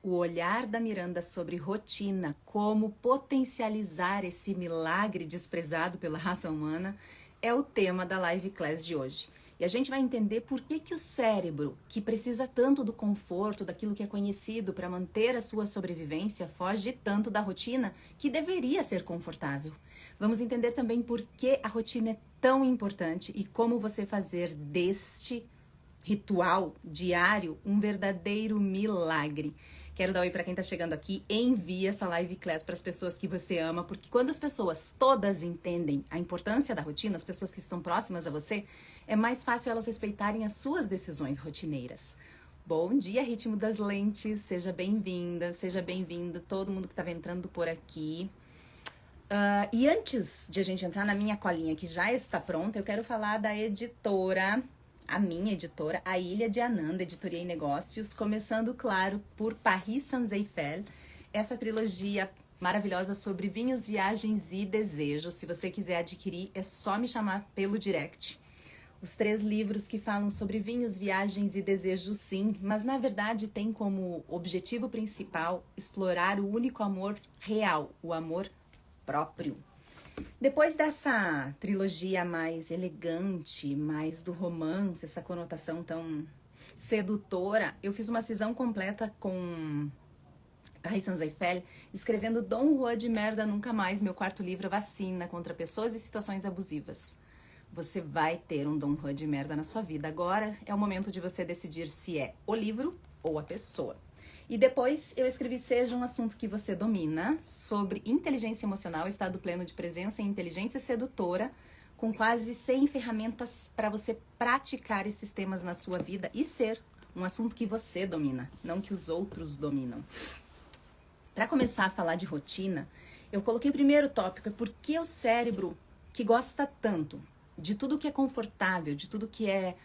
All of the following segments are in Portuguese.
O olhar da Miranda sobre rotina, como potencializar esse milagre desprezado pela raça humana, é o tema da live class de hoje. E a gente vai entender por que o cérebro, que precisa tanto do conforto, daquilo que é conhecido para manter a sua sobrevivência, foge tanto da rotina que deveria ser confortável. Vamos entender também por que a rotina é tão importante e como você fazer deste ritual diário um verdadeiro milagre. Quero dar oi para quem tá chegando aqui. Envie essa live class para as pessoas que você ama, porque quando as pessoas todas entendem a importância da rotina, as pessoas que estão próximas a você, é mais fácil elas respeitarem as suas decisões rotineiras. Bom dia, Ritmo das Lentes. Seja bem-vinda, seja bem-vindo todo mundo que estava entrando por aqui. E antes de a gente entrar na minha colinha, que já está pronta, eu quero falar da editora, a minha editora, a Ilha de Ananda, Editoria e Negócios, começando, claro, por Paris Sans-Eiffel, essa trilogia maravilhosa sobre vinhos, viagens e desejos. Se você quiser adquirir, é só me chamar pelo direct. Os 3 livros que falam sobre vinhos, viagens e desejos, sim, mas na verdade tem como objetivo principal explorar o único amor real, o amor próprio. Depois dessa trilogia mais elegante, mais do romance, essa conotação tão sedutora, eu fiz uma cisão completa com Paris Sans-Eiffel, escrevendo Dom Juan de Merda Nunca Mais, meu 4º livro, Vacina contra Pessoas e Situações Abusivas. Você vai ter um Dom Juan de Merda na sua vida. Agora é o momento de você decidir se é o livro ou a pessoa. E depois eu escrevi Seja um Assunto que Você Domina, sobre inteligência emocional, estado pleno de presença e inteligência sedutora, com quase 100 ferramentas para você praticar esses temas na sua vida e ser um assunto que você domina, não que os outros dominam. Para começar a falar de rotina, eu coloquei o primeiro tópico, é por que o cérebro, que gosta tanto de tudo que é confortável, de tudo que é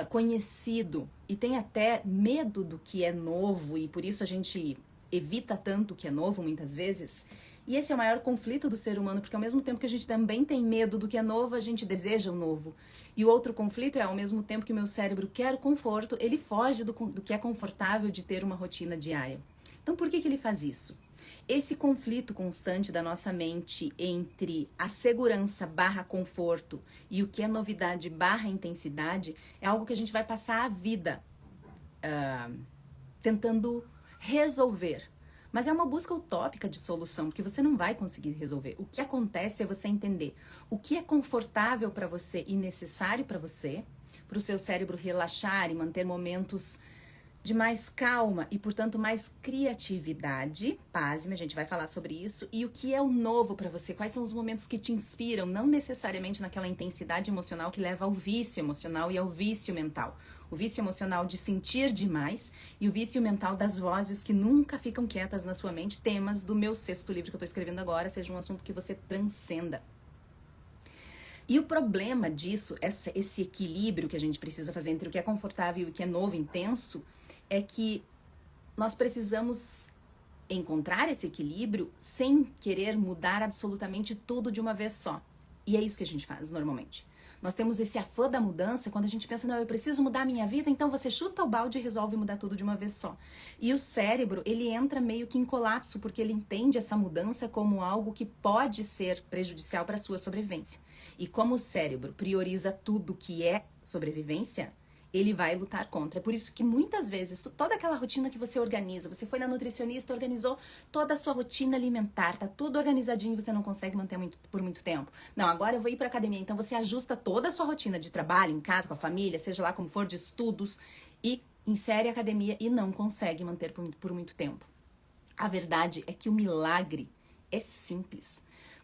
conhecido e tem até medo do que é novo, e por isso a gente evita tanto o que é novo muitas vezes. E esse é o maior conflito do ser humano, porque ao mesmo tempo que a gente também tem medo do que é novo, a gente deseja o novo. E o outro conflito é, ao mesmo tempo que o meu cérebro quer o conforto, ele foge do que é confortável de ter uma rotina diária. Então por que ele faz isso? Esse conflito constante da nossa mente entre a segurança barra conforto e o que é novidade barra intensidade é algo que a gente vai passar a vida tentando resolver. Mas é uma busca utópica de solução, porque você não vai conseguir resolver. O que acontece é você entender o que é confortável para você e necessário para você, para o seu cérebro relaxar e manter momentos de mais calma e, portanto, mais criatividade. Pasme, a gente vai falar sobre isso. E o que é o novo para você? Quais são os momentos que te inspiram? Não necessariamente naquela intensidade emocional que leva ao vício emocional e ao vício mental. O vício emocional de sentir demais e o vício mental das vozes que nunca ficam quietas na sua mente. Temas do meu 6º livro que eu estou escrevendo agora, seja um assunto que você transcenda. E o problema disso, esse equilíbrio que a gente precisa fazer entre o que é confortável e o que é novo, intenso, é que nós precisamos encontrar esse equilíbrio sem querer mudar absolutamente tudo de uma vez só. E é isso que a gente faz normalmente. Nós temos esse afã da mudança quando a gente pensa, não, eu preciso mudar a minha vida, então você chuta o balde e resolve mudar tudo de uma vez só. E o cérebro, ele entra meio que em colapso, porque ele entende essa mudança como algo que pode ser prejudicial para a sua sobrevivência. E como o cérebro prioriza tudo que é sobrevivência, ele vai lutar contra. É por isso que muitas vezes, toda aquela rotina que você organiza, você foi na nutricionista, organizou toda a sua rotina alimentar, tá tudo organizadinho e você não consegue manter por muito tempo. Não, agora eu vou ir pra academia, então você ajusta toda a sua rotina de trabalho, em casa, com a família, seja lá como for, de estudos, e insere a academia e não consegue manter por muito tempo. A verdade é que o milagre é simples.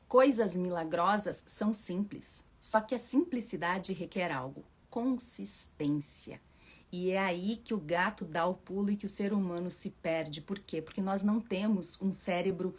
Coisas milagrosas são simples, só que a simplicidade requer algo. Consistência. E é aí que o gato dá o pulo e que o ser humano se perde. Por quê? Porque nós não temos um cérebro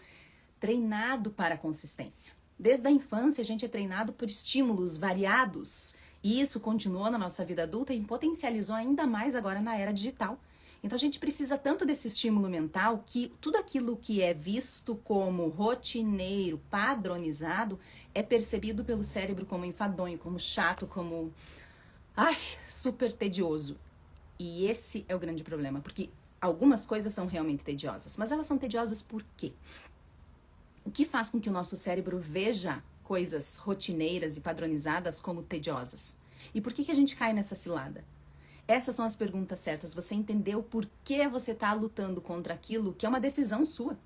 treinado para a consistência. Desde a infância a gente é treinado por estímulos variados e isso continuou na nossa vida adulta e potencializou ainda mais agora na era digital. Então a gente precisa tanto desse estímulo mental que tudo aquilo que é visto como rotineiro, padronizado, é percebido pelo cérebro como enfadonho, como chato, como super tedioso. E esse é o grande problema, porque algumas coisas são realmente tediosas, mas elas são tediosas por quê? O que faz com que o nosso cérebro veja coisas rotineiras e padronizadas como tediosas? E por que a gente cai nessa cilada? Essas são as perguntas certas. Você entendeu por que você está lutando contra aquilo que é uma decisão sua.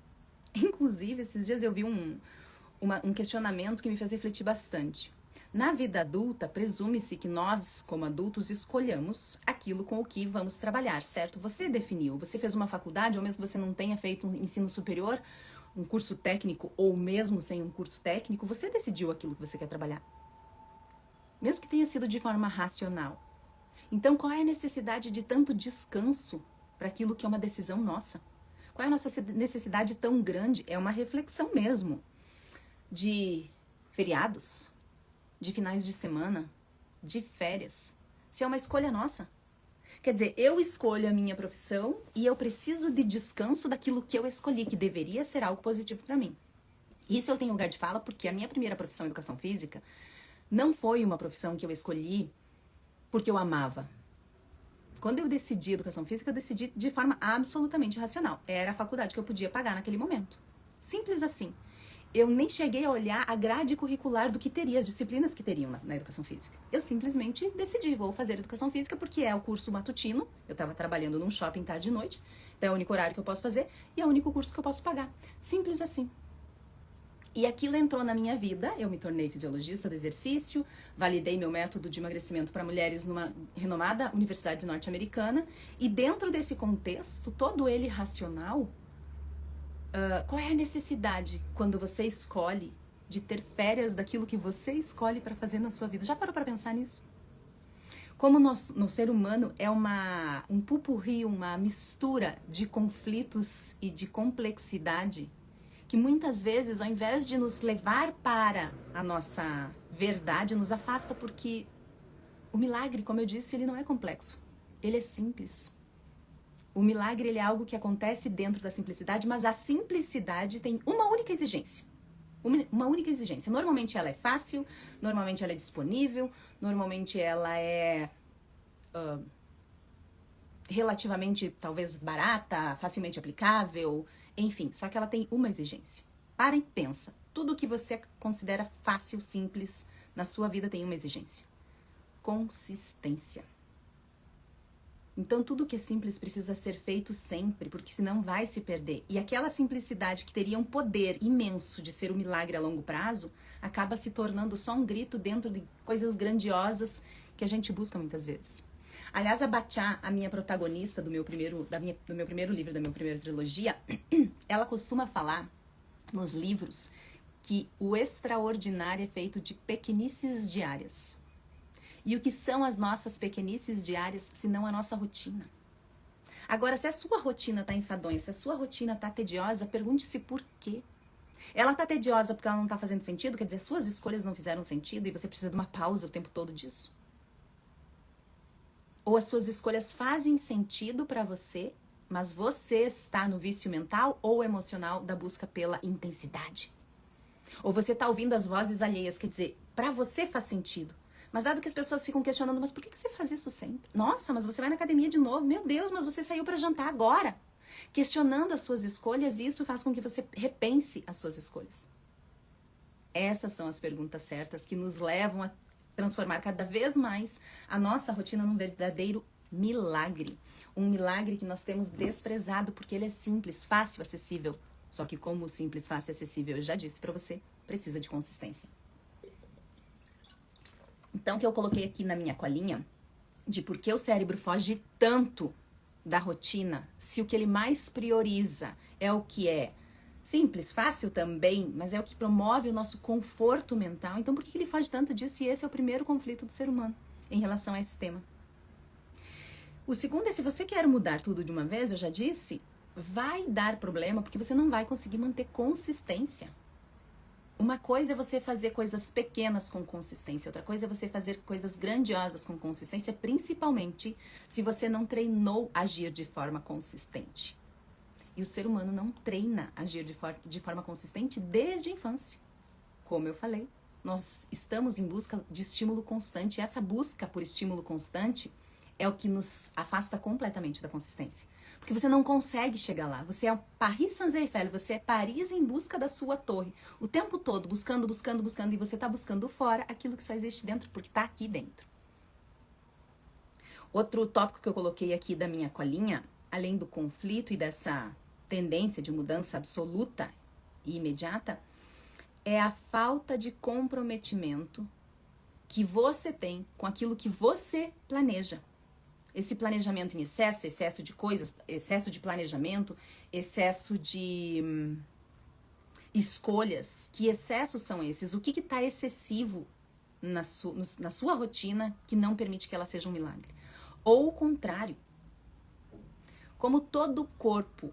Inclusive, esses dias eu vi um questionamento que me fez refletir bastante. Na vida adulta, presume-se que nós, como adultos, escolhamos aquilo com o que vamos trabalhar, certo? Você definiu, você fez uma faculdade, ou mesmo que você não tenha feito um ensino superior, um curso técnico, ou mesmo sem um curso técnico, você decidiu aquilo que você quer trabalhar. Mesmo que tenha sido de forma racional. Então, qual é a necessidade de tanto descanso para aquilo que é uma decisão nossa? Qual é a nossa necessidade tão grande? É uma reflexão mesmo de feriados, de finais de semana, de férias. Se é uma escolha nossa. Quer dizer, eu escolho a minha profissão e eu preciso de descanso daquilo que eu escolhi, que deveria ser algo positivo para mim. Isso eu tenho lugar de fala porque a minha primeira profissão, educação física, não foi uma profissão que eu escolhi porque eu amava. Quando eu decidi educação física, eu decidi de forma absolutamente racional. Era a faculdade que eu podia pagar naquele momento. Simples assim. Eu nem cheguei a olhar a grade curricular do que teria, as disciplinas que teriam na educação física. Eu simplesmente decidi, vou fazer educação física porque é o curso matutino. Eu estava trabalhando num shopping tarde e noite. Então é o único horário que eu posso fazer e é o único curso que eu posso pagar. Simples assim. E aquilo entrou na minha vida, eu me tornei fisiologista do exercício, validei meu método de emagrecimento para mulheres numa renomada universidade norte-americana, e dentro desse contexto, todo ele racional, qual é a necessidade quando você escolhe de ter férias daquilo que você escolhe para fazer na sua vida? Já parou para pensar nisso? Como no ser humano é um pupurri, uma mistura de conflitos e de complexidade, que muitas vezes, ao invés de nos levar para a nossa verdade, nos afasta, porque o milagre, como eu disse, ele não é complexo, ele é simples. O milagre, ele é algo que acontece dentro da simplicidade, mas a simplicidade tem uma única exigência. Uma única exigência. Normalmente ela é fácil, normalmente ela é disponível, normalmente ela é relativamente, talvez, barata, facilmente aplicável, enfim, só que ela tem uma exigência. Para e pensa. Tudo que você considera fácil, simples, na sua vida tem uma exigência. Consistência. Então, tudo que é simples precisa ser feito sempre, porque senão vai se perder. E aquela simplicidade que teria um poder imenso de ser um milagre a longo prazo, acaba se tornando só um grito dentro de coisas grandiosas que a gente busca muitas vezes. Aliás, a Bachá, a minha protagonista do meu primeiro livro, da minha primeira trilogia, ela costuma falar nos livros que o extraordinário é feito de pequenices diárias. E o que são as nossas pequenices diárias, se não a nossa rotina? Agora, se a sua rotina está enfadonha, se a sua rotina está tediosa, pergunte-se por quê. Ela está tediosa porque ela não está fazendo sentido? Quer dizer, suas escolhas não fizeram sentido e você precisa de uma pausa o tempo todo disso? Ou as suas escolhas fazem sentido para você, mas você está no vício mental ou emocional da busca pela intensidade? Ou você está ouvindo as vozes alheias, quer dizer, para você faz sentido. Mas dado que as pessoas ficam questionando, mas por que você faz isso sempre? Nossa, mas você vai na academia de novo. Meu Deus, mas você saiu para jantar agora. Questionando as suas escolhas, e isso faz com que você repense as suas escolhas. Essas são as perguntas certas que nos levam a transformar cada vez mais a nossa rotina num verdadeiro milagre. Um milagre que nós temos desprezado porque ele é simples, fácil, acessível. Só que como o simples, fácil e acessível, eu já disse para você, precisa de consistência. Então, o que eu coloquei aqui na minha colinha, de por que o cérebro foge tanto da rotina, se o que ele mais prioriza é o que é simples, fácil também, mas é o que promove o nosso conforto mental. Então, por que ele foge tanto disso? E esse é o primeiro conflito do ser humano em relação a esse tema. O segundo é, se você quer mudar tudo de uma vez, eu já disse, vai dar problema porque você não vai conseguir manter consistência. Uma coisa é você fazer coisas pequenas com consistência, outra coisa é você fazer coisas grandiosas com consistência, principalmente se você não treinou agir de forma consistente. E o ser humano não treina agir de forma consistente desde a infância. Como eu falei, nós estamos em busca de estímulo constante, e essa busca por estímulo constante é o que nos afasta completamente da consistência. Porque você não consegue chegar lá. Você é o Paris Saint-Germain, você é Paris em busca da sua torre. O tempo todo, buscando, buscando, buscando, e você está buscando fora aquilo que só existe dentro, porque está aqui dentro. Outro tópico que eu coloquei aqui da minha colinha, além do conflito e dessa tendência de mudança absoluta e imediata, é a falta de comprometimento que você tem com aquilo que você planeja. Esse planejamento em excesso, excesso de coisas, excesso de planejamento, excesso de escolhas. Que excessos são esses? O que está excessivo na sua rotina que não permite que ela seja um milagre? Ou o contrário. Como todo corpo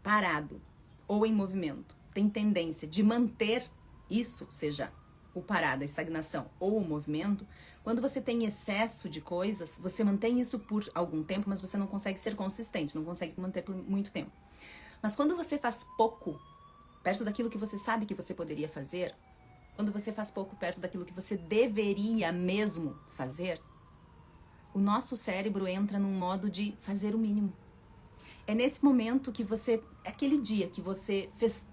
parado ou em movimento tem tendência de manter isso, seja o parado, a estagnação ou o movimento, quando você tem excesso de coisas, você mantém isso por algum tempo, mas você não consegue ser consistente, não consegue manter por muito tempo. Mas quando você faz pouco perto daquilo que você sabe que você poderia fazer, quando você faz pouco perto daquilo que você deveria mesmo fazer, o nosso cérebro entra num modo de fazer o mínimo. É nesse momento que você, aquele dia que você fez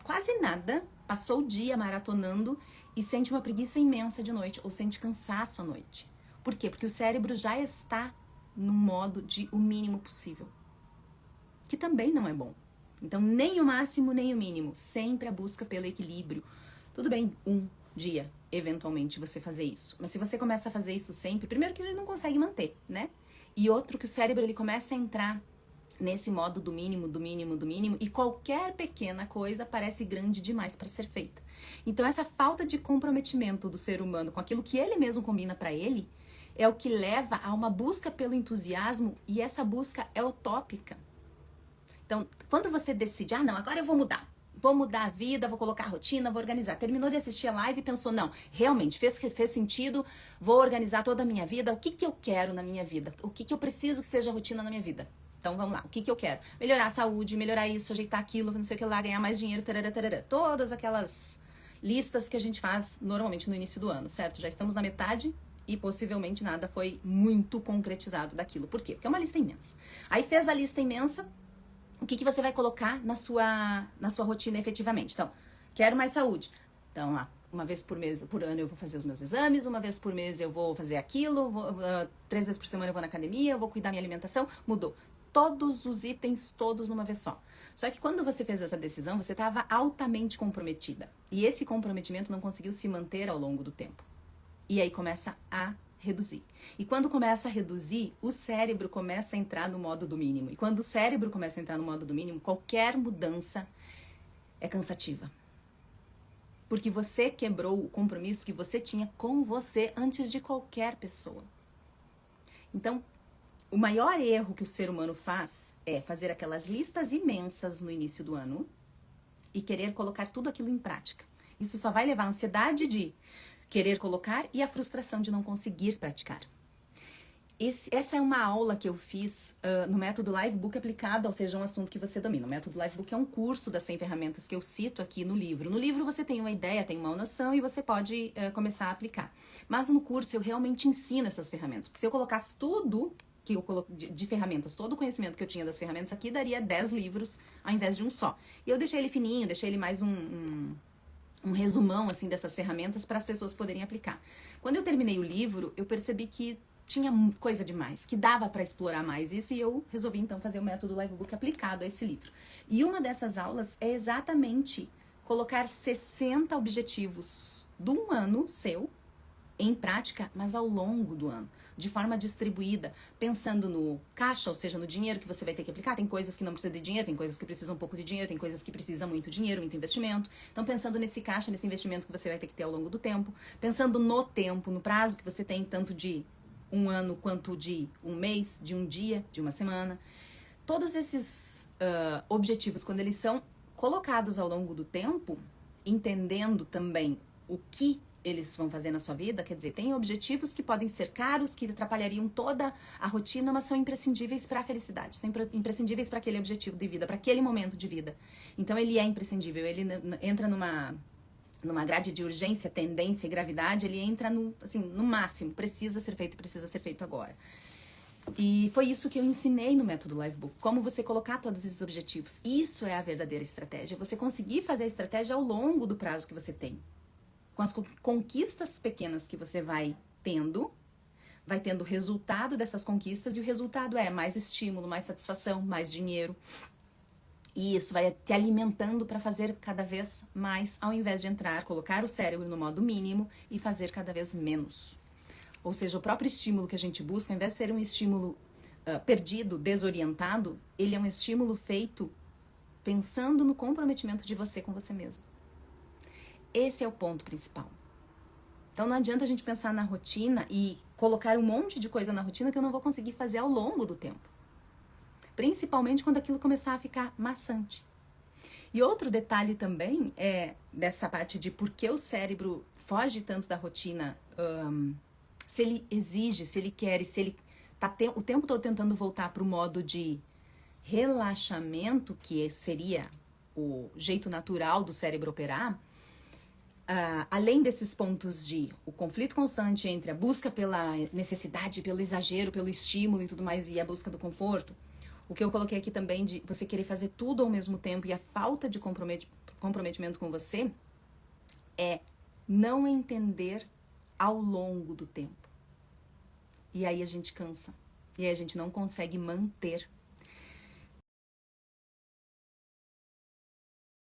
quase nada, passou o dia maratonando e sente uma preguiça imensa de noite, ou sente cansaço à noite. Por quê? Porque o cérebro já está no modo de o mínimo possível, que também não é bom. Então, nem o máximo, nem o mínimo. Sempre a busca pelo equilíbrio. Tudo bem, um dia, eventualmente, você fazer isso. Mas se você começa a fazer isso sempre, primeiro que a gente não consegue manter, né? E outro que o cérebro, ele começa a entrar nesse modo do mínimo, do mínimo, do mínimo, e qualquer pequena coisa parece grande demais para ser feita. Então, essa falta de comprometimento do ser humano com aquilo que ele mesmo combina para ele é o que leva a uma busca pelo entusiasmo, e essa busca é utópica. Então, quando você decide, não, agora eu vou mudar a vida, vou colocar a rotina, vou organizar. Terminou de assistir a live e pensou, não, realmente fez sentido, vou organizar toda a minha vida, o que eu quero na minha vida, o que eu preciso que seja rotina na minha vida. Então, vamos lá, o que eu quero? Melhorar a saúde, melhorar isso, ajeitar aquilo, não sei o que lá, ganhar mais dinheiro, tarará, tarará. Todas aquelas listas que a gente faz normalmente no início do ano, certo? Já estamos na metade e possivelmente nada foi muito concretizado daquilo. Por quê? Porque é uma lista imensa. Aí fez a lista imensa, o que você vai colocar na sua rotina efetivamente? Então, quero mais saúde. Então, uma vez por ano eu vou fazer os meus exames, uma vez por mês eu vou fazer aquilo, 3 vezes por semana eu vou na academia, eu vou cuidar da minha alimentação. Mudou. Todos os itens, todos numa vez só. Só que quando você fez essa decisão, você estava altamente comprometida. E esse comprometimento não conseguiu se manter ao longo do tempo. E aí começa a reduzir. E quando começa a reduzir, o cérebro começa a entrar no modo do mínimo. E quando o cérebro começa a entrar no modo do mínimo, qualquer mudança é cansativa. Porque você quebrou o compromisso que você tinha com você antes de qualquer pessoa. Então, o maior erro que o ser humano faz é fazer aquelas listas imensas no início do ano e querer colocar tudo aquilo em prática. Isso só vai levar à ansiedade de querer colocar e a frustração de não conseguir praticar. Essa é uma aula que eu fiz no Método Livebook aplicado ao Seja um Assunto que você domina. O Método Livebook é um curso das 100 ferramentas que eu cito aqui no livro. No livro você tem uma ideia, tem uma noção e você pode começar a aplicar. Mas no curso eu realmente ensino essas ferramentas. Porque se eu colocasse tudo que eu coloco de ferramentas, todo o conhecimento que eu tinha das ferramentas aqui, daria 10 livros ao invés de um só. E eu deixei ele fininho, deixei ele mais um resumão assim dessas ferramentas para as pessoas poderem aplicar. Quando eu terminei o livro, eu percebi que tinha coisa demais, que dava para explorar mais isso, e eu resolvi então fazer o Método Livebook aplicado a esse livro. E uma dessas aulas é exatamente colocar 60 objetivos de um ano seu em prática, mas ao longo do ano, de forma distribuída, pensando no caixa, ou seja, no dinheiro que você vai ter que aplicar. Tem coisas que não precisam de dinheiro, tem coisas que precisam um pouco de dinheiro, tem coisas que precisam muito dinheiro, muito investimento. Então, pensando nesse caixa, nesse investimento que você vai ter que ter ao longo do tempo, pensando no tempo, no prazo que você tem, tanto de um ano quanto de um mês, de um dia, de uma semana. Todos esses objetivos, quando eles são colocados ao longo do tempo, entendendo também o que eles vão fazer na sua vida, quer dizer, tem objetivos que podem ser caros, que atrapalhariam toda a rotina, mas são imprescindíveis para a felicidade, são imprescindíveis para aquele objetivo de vida, para aquele momento de vida. Então ele é imprescindível, ele entra numa grade de urgência, tendência e gravidade, ele entra no máximo, precisa ser feito agora. E foi isso que eu ensinei no método Livebook, como você colocar todos esses objetivos. Isso é a verdadeira estratégia, você conseguir fazer a estratégia ao longo do prazo que você tem. Com as conquistas pequenas que você vai tendo resultado dessas conquistas, e o resultado é mais estímulo, mais satisfação, mais dinheiro. E isso vai te alimentando para fazer cada vez mais, ao invés de colocar o cérebro no modo mínimo e fazer cada vez menos. Ou seja, o próprio estímulo que a gente busca, ao invés de ser um estímulo perdido, desorientado, ele é um estímulo feito pensando no comprometimento de você com você mesmo. Esse é o ponto principal. Então não adianta a gente pensar na rotina e colocar um monte de coisa na rotina que eu não vou conseguir fazer ao longo do tempo. Principalmente quando aquilo começar a ficar maçante. E outro detalhe também é dessa parte de por que o cérebro foge tanto da rotina, se ele exige, se ele quer, e se ele tá o tempo todo tentando voltar para o modo de relaxamento, que seria o jeito natural do cérebro operar, além desses pontos de o conflito constante entre a busca pela necessidade, pelo exagero, pelo estímulo e tudo mais, e a busca do conforto, o que eu coloquei aqui também de você querer fazer tudo ao mesmo tempo e a falta de comprometimento com você, é não entender ao longo do tempo. E aí a gente cansa. E aí a gente não consegue manter